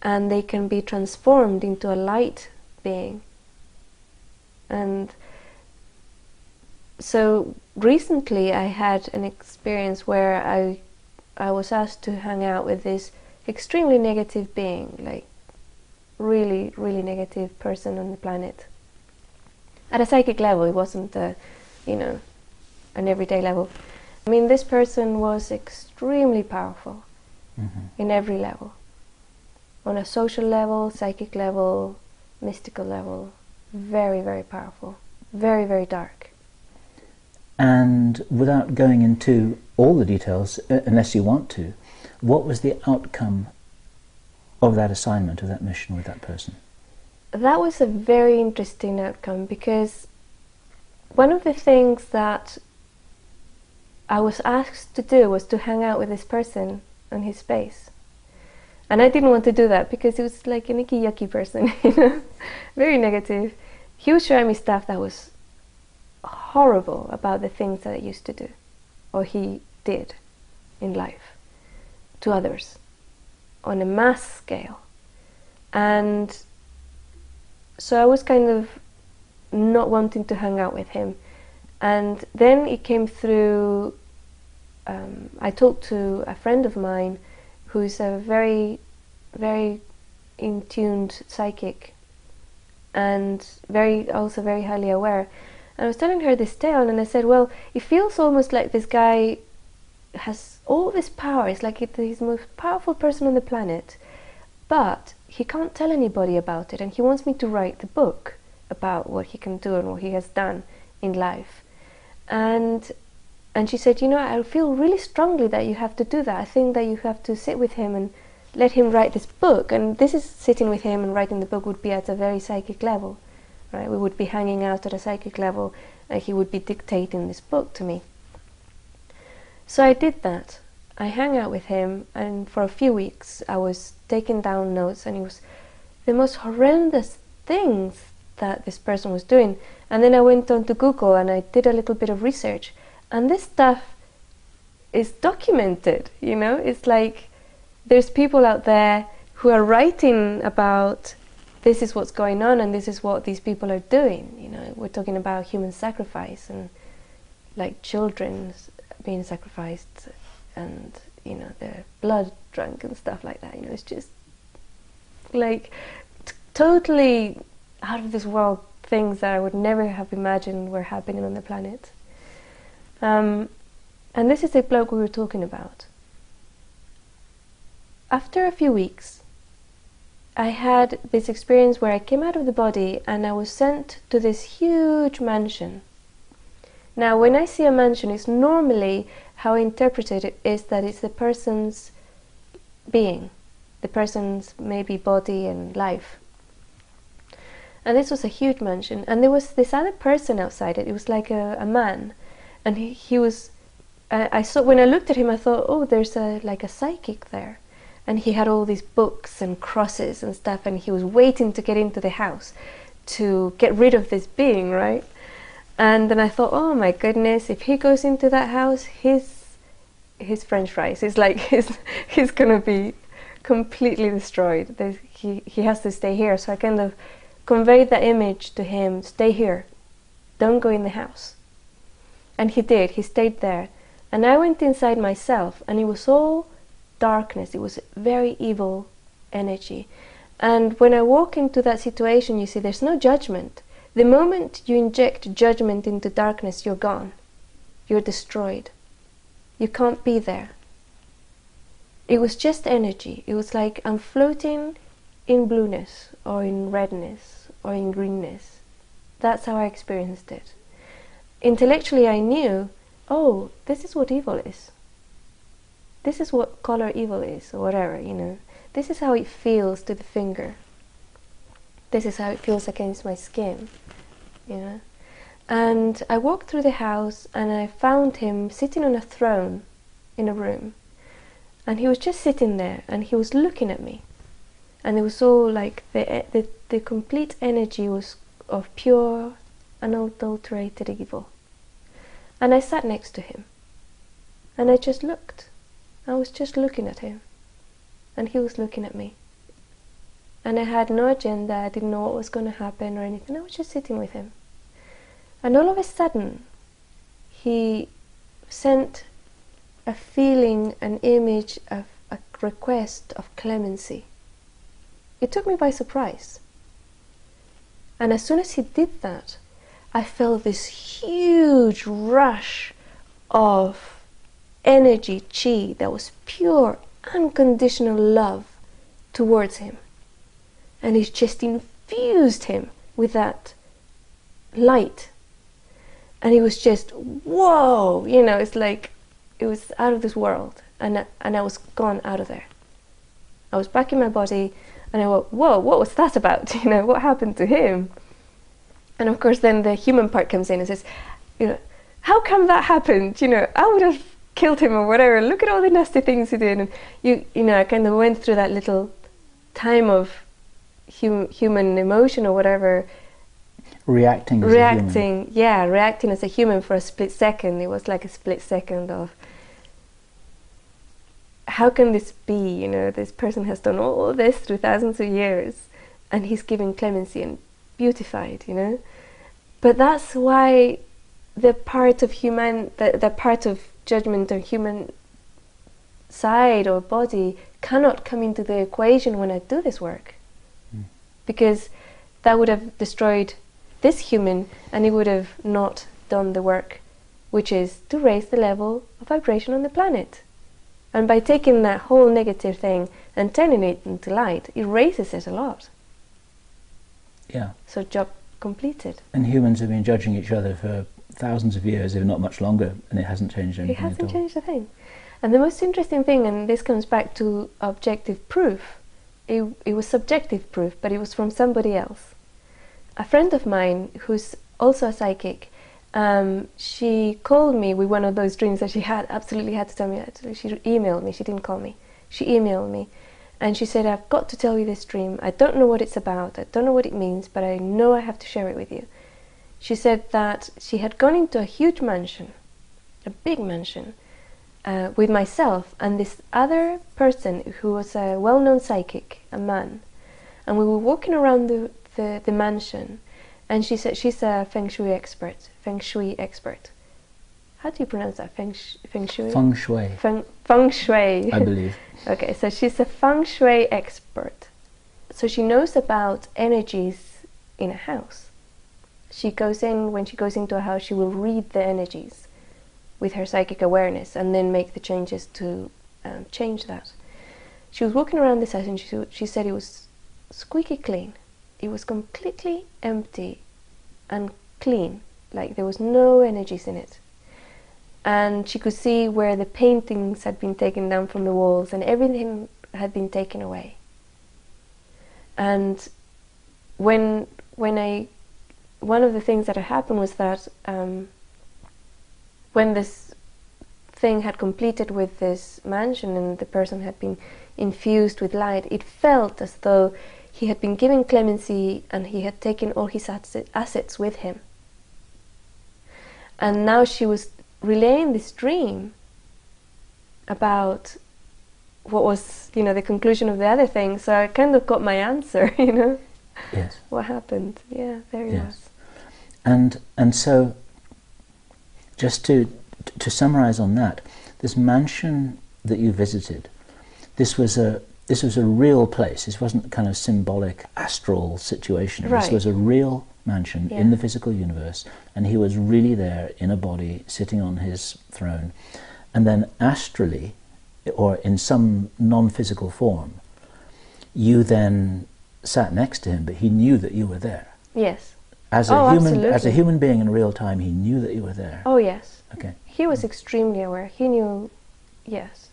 and they can be transformed into a light being. And so recently I had an experience where I was asked to hang out with this extremely negative being, like really, really negative person on the planet. At a psychic level, it wasn't a, an everyday level. I mean, this person was extremely powerful in every level. On a social level, psychic level, mystical level. Very, very powerful. Very, very dark. And without going into all the details, unless you want to, what was the outcome of that assignment, of that mission with that person? That was a very interesting outcome, because one of the things that I was asked to do was to hang out with this person on his space. And I didn't want to do that because it was like an icky yucky person, very negative. He was showing me stuff that was horrible about the things that I used to do, or he did in life, to others, on a mass scale. And so I was kind of not wanting to hang out with him. And then it came through, I talked to a friend of mine who's a very, very in-tuned psychic and also very highly aware. And I was telling her this tale, and I said, well, it feels almost like this guy has all this power. It's like he's the most powerful person on the planet, but he can't tell anybody about it, and he wants me to write the book about what he can do and what he has done in life. And she said, I feel really strongly that you have to do that. I think that you have to sit with him and let him write this book. And this is sitting with him and writing the book would be at a very psychic level, right? We would be hanging out at a psychic level, and he would be dictating this book to me. So I did that. I hung out with him, and for a few weeks I was taking down notes, and it was the most horrendous things that this person was doing. And then I went on to Google and I did a little bit of research, and this stuff is documented, It's like there's people out there who are writing about this is what's going on and this is what these people are doing. We're talking about human sacrifice and like children being sacrificed, and their blood drunk and stuff like that. It's just like totally out of this world things that I would never have imagined were happening on the planet. And this is the bloke we were talking about. After a few weeks, I had this experience where I came out of the body and I was sent to this huge mansion. Now, when I see a mansion, it's normally how I interpret it is that it's the person's being, the person's maybe body and life. And this was a huge mansion, and there was this other person outside it. It was like a man, and he was. I saw when I looked at him, I thought, oh, there's like a psychic there, and he had all these books and crosses and stuff, and he was waiting to get into the house to get rid of this being, right? And then I thought, oh my goodness, if he goes into that house, his French fries, it's like he's gonna be completely destroyed. He has to stay here. So I kind of conveyed that image to him: stay here, don't go in the house. And he did. He stayed there, and I went inside myself, and it was all darkness. It was very evil energy. And when I walk into that situation, you see, there's no judgment. The moment you inject judgment into darkness, you're gone. You're destroyed. You can't be there. It was just energy. It was like I'm floating in blueness, or in redness, or in greenness. That's how I experienced it. Intellectually, I knew, oh, this is what evil is. This is what color evil is, or whatever, This is how it feels to the finger. This is how it feels against my skin, And I walked through the house, and I found him sitting on a throne in a room. And he was just sitting there, and he was looking at me. And it was all like the complete energy was of pure, unadulterated evil. And I sat next to him, and I just looked. I was just looking at him, and he was looking at me. And I had no agenda, I didn't know what was going to happen or anything. I was just sitting with him. And all of a sudden, he sent a feeling, an image of a request of clemency. It took me by surprise. And as soon as he did that, I felt this huge rush of energy, chi, that was pure, unconditional love towards him. And it just infused him with that light. And it was just, whoa, you know, it's like it was out of this world. And I was gone out of there. I was back in my body, and I went, whoa, what was that about? You know, what happened to him? And of course then the human part comes in and says, you know, how come that happened? You know, I would have killed him or whatever. Look at all the nasty things he did. And you know, I kind of went through that little time of human emotion or whatever. Reacting as a human. Yeah, reacting as a human for a split second. It was like a split second of, how can this be? You know, this person has done all this through thousands of years, and he's giving clemency and beautified, you know. But that's why the part of the part of judgment or human side or body cannot come into the equation when I do this work, because that would have destroyed this human, and he would have not done the work, which is to raise the level of vibration on the planet. And by taking that whole negative thing and turning it into light, it raises it a lot. Yeah. So job completed. And humans have been judging each other for thousands of years, if not much longer, and it hasn't changed anything. It hasn't changed a thing. And the most interesting thing, and this comes back to objective proof, it was subjective proof, but it was from somebody else. A friend of mine who's also a psychic, she called me with one of those dreams that she absolutely had to tell me. Actually, she emailed me, she didn't call me. She emailed me, and she said, I've got to tell you this dream. I don't know what it's about, I don't know what it means, but I know I have to share it with you. She said that she had gone into a huge mansion, a big mansion, with myself and this other person who was a well-known psychic, a man. And we were walking around the mansion, and she said she's a feng shui expert. How do you pronounce that? Feng shui? Feng shui. Feng shui. I believe. Okay, so she's a feng shui expert. So she knows about energies in a house. When she goes into a house, she will read the energies with her psychic awareness and then make the changes to change that. She was walking around this house, and she said it was squeaky clean. It was completely empty and clean, like there was no energies in it. And she could see where the paintings had been taken down from the walls, and everything had been taken away. And one of the things that had happened was that when this thing had completed with this mansion and the person had been infused with light, it felt as though he had been given clemency and he had taken all his assets with him. And now she was relaying this dream about what was, you know, the conclusion of the other thing. So I kind of got my answer, you know. Yes. What happened? Yeah, there he was. And so, just to summarize on that, this mansion that you visited, this was a real place. This wasn't a kind of symbolic astral situation. Right. This was a real mansion in the physical universe, and he was really there in a body, sitting on his throne. And then astrally, or in some non-physical form, you then sat next to him, but he knew that you were there. Yes. As a human being in real time, he knew that you were there. Oh yes. Okay. He was extremely aware. He knew, yes.